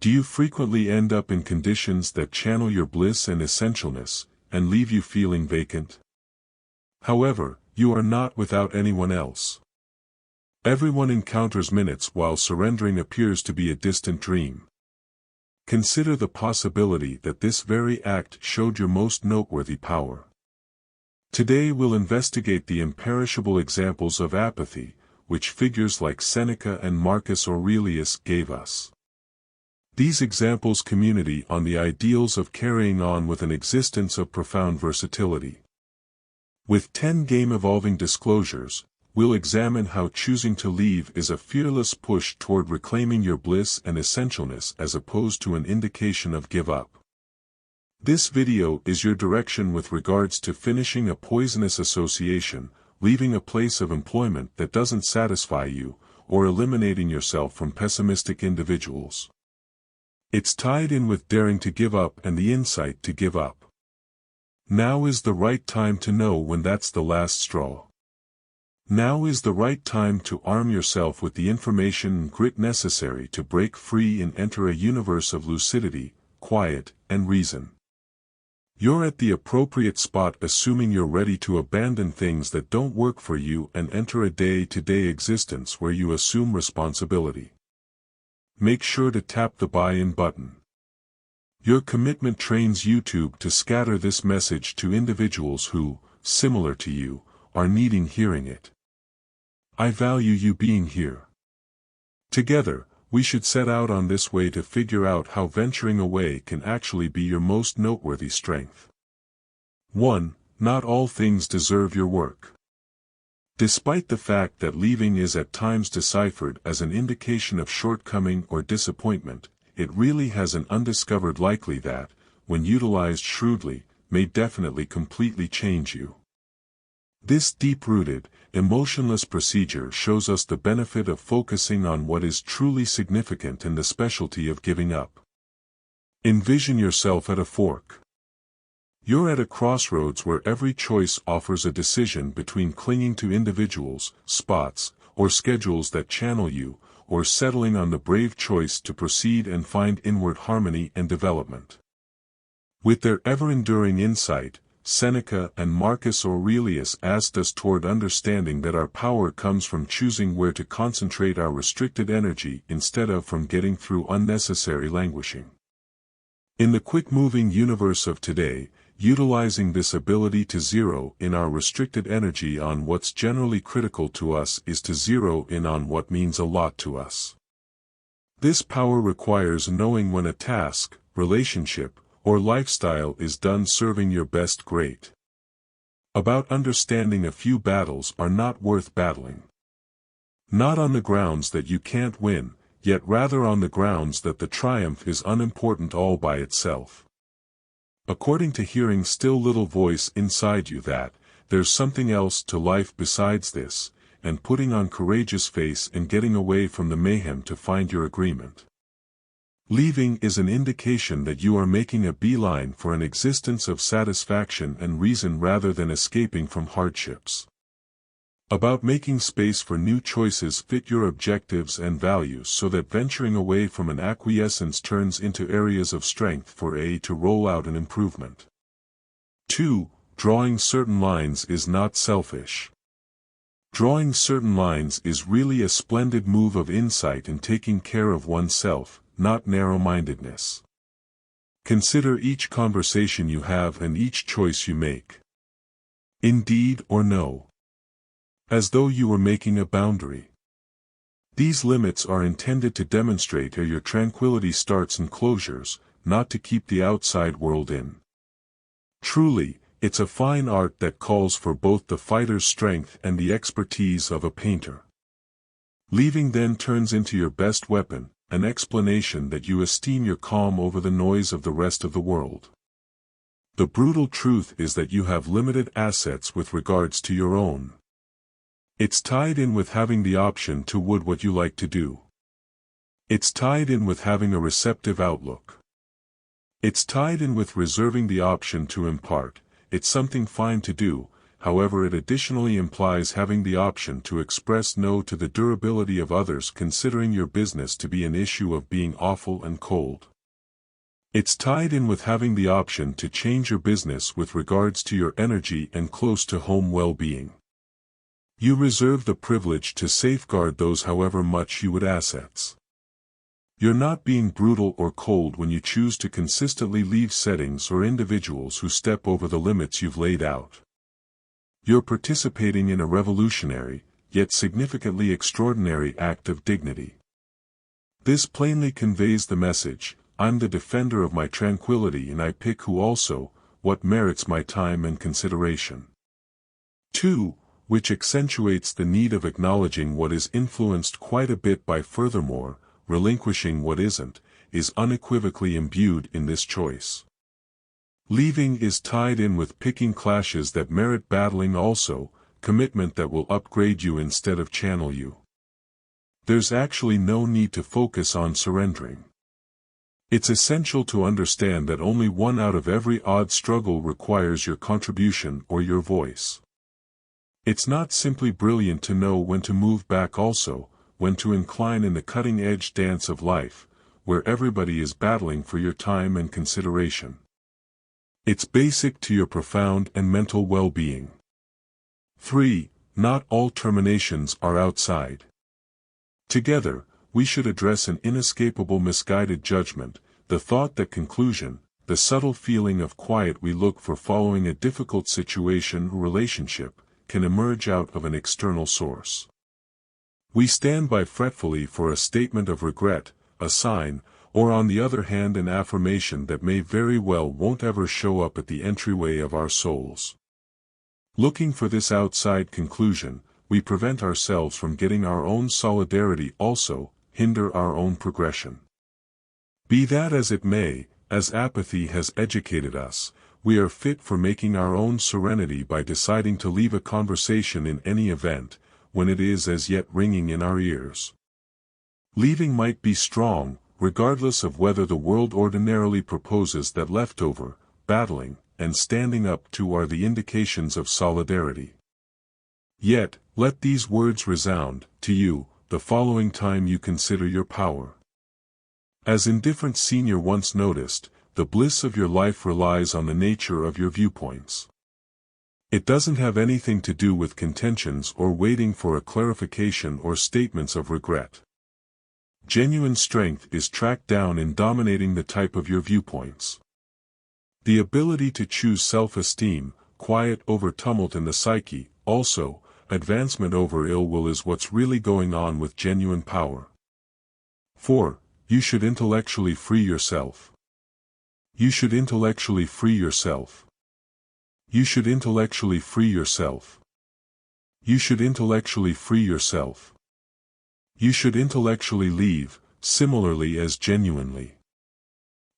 Do you frequently end up in conditions that channel your bliss and essentialness, and leave you feeling vacant? However, you are not without anyone else. Everyone encounters minutes while surrendering appears to be a distant dream. Consider the possibility that this very act showed your most noteworthy power. Today we'll investigate the imperishable examples of apathy, which figures like Seneca and Marcus Aurelius gave us. These examples community on the ideals of carrying on with an existence of profound versatility. With 10 game-evolving disclosures, we'll examine how choosing to leave is a fearless push toward reclaiming your bliss and essentialness as opposed to an indication of give up. This video is your direction with regards to finishing a poisonous association, leaving a place of employment that doesn't satisfy you, or eliminating yourself from pessimistic individuals. It's tied in with daring to give up and the insight to give up. Now is the right time to know when that's the last straw. Now is the right time to arm yourself with the information and grit necessary to break free and enter a universe of lucidity, quiet, and reason. You're at the appropriate spot assuming you're ready to abandon things that don't work for you and enter a day-to-day existence where you assume responsibility. Make sure to tap the buy-in button. Your commitment trains YouTube to scatter this message to individuals who, similar to you, are needing hearing it. I value you being here. Together, we should set out on this way to figure out how venturing away can actually be your most noteworthy strength. 1. Not all things deserve your work. Despite the fact that leaving is at times deciphered as an indication of shortcoming or disappointment, it really has an undiscovered likely that, when utilized shrewdly, may definitely completely change you. This deep-rooted, emotionless procedure shows us the benefit of focusing on what is truly significant and the specialty of giving up. Envision yourself at a fork. You're at a crossroads where every choice offers a decision between clinging to individuals, spots, or schedules that channel you, or settling on the brave choice to proceed and find inward harmony and development. With their ever-enduring insight, Seneca and Marcus Aurelius asked us toward understanding that our power comes from choosing where to concentrate our restricted energy instead of from getting through unnecessary languishing. In the quick-moving universe of today, utilizing this ability to zero in our restricted energy on what's generally critical to us is to zero in on what means a lot to us. This power requires knowing when a task, relationship, or lifestyle is done serving your best great. About understanding a few battles are not worth battling. Not on the grounds that you can't win, yet rather on the grounds that the triumph is unimportant all by itself. According to hearing still little voice inside you that, there's something else to life besides this, and putting on courageous face and getting away from the mayhem to find your agreement. Leaving is an indication that you are making a beeline for an existence of satisfaction and reason rather than escaping from hardships. About making space for new choices fit your objectives and values so that venturing away from an acquiescence turns into areas of strength for to roll out an improvement. 2. Drawing certain lines is not selfish. Drawing certain lines is really a splendid move of insight and taking care of oneself, not narrow-mindedness. Consider each conversation you have and each choice you make. Indeed or no. As though you were making a boundary. These limits are intended to demonstrate where your tranquility starts and closures, not to keep the outside world in. Truly, it's a fine art that calls for both the fighter's strength and the expertise of a painter. Leaving then turns into your best weapon, an explanation that you esteem your calm over the noise of the rest of the world. The brutal truth is that you have limited assets with regards to your own. It's tied in with having the option to would what you like to do. It's tied in with having a receptive outlook. It's tied in with reserving the option to impart, it's something fine to do, however it additionally implies having the option to express no to the durability of others considering your business to be an issue of being awful and cold. It's tied in with having the option to change your business with regards to your energy and close-to-home well-being. You reserve the privilege to safeguard those however much you would assets. You're not being brutal or cold when you choose to consistently leave settings or individuals who step over the limits you've laid out. You're participating in a revolutionary, yet significantly extraordinary act of dignity. This plainly conveys the message, I'm the defender of my tranquility and I pick who also, what merits my time and consideration. 2. Which accentuates the need of acknowledging what is influenced quite a bit by furthermore, relinquishing what isn't, is unequivocally imbued in this choice. Leaving is tied in with picking clashes that merit battling also, commitment that will upgrade you instead of channel you. There's actually no need to focus on surrendering. It's essential to understand that only one out of every odd struggle requires your contribution or your voice. It's not simply brilliant to know when to move back also, when to incline in the cutting-edge dance of life, where everybody is battling for your time and consideration. It's basic to your profound and mental well-being. 3. Not all terminations are outside. Together, we should address an inescapable misguided judgment, the thought that conclusion, the subtle feeling of quiet we look for following a difficult situation or relationship, can emerge out of an external source. We stand by fretfully for a statement of regret, a sign, or on the other hand an affirmation that may very well won't ever show up at the entryway of our souls. Looking for this outside conclusion, we prevent ourselves from getting our own solidarity also, hinder our own progression. Be that as it may, as apathy has educated us, we are fit for making our own serenity by deciding to leave a conversation in any event, when it is as yet ringing in our ears. Leaving might be strong, regardless of whether the world ordinarily proposes that leftover, battling, and standing up to are the indications of solidarity. Yet, let these words resound, to you, the following time you consider your power. As Indifferent Senior once noticed, the bliss of your life relies on the nature of your viewpoints. It doesn't have anything to do with contentions or waiting for a clarification or statements of regret. Genuine strength is tracked down in dominating the type of your viewpoints. The ability to choose self-esteem, quiet over tumult in the psyche, also, advancement over ill will is what's really going on with genuine power. 4. You should intellectually free yourself. You should intellectually free yourself. You should intellectually free yourself. You should intellectually free yourself. You should intellectually leave, similarly as genuinely.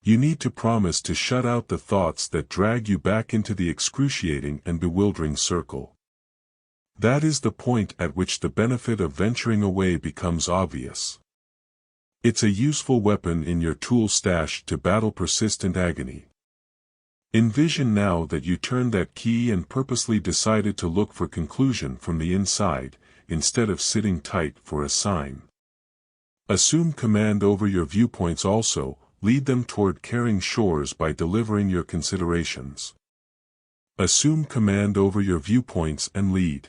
You need to promise to shut out the thoughts that drag you back into the excruciating and bewildering circle. That is the point at which the benefit of venturing away becomes obvious. It's a useful weapon in your tool stash to battle persistent agony. Envision now that you turned that key and purposely decided to look for conclusion from the inside, instead of sitting tight for a sign. Assume command over your viewpoints also, lead them toward caring shores by delivering your considerations. Assume command over your viewpoints and lead.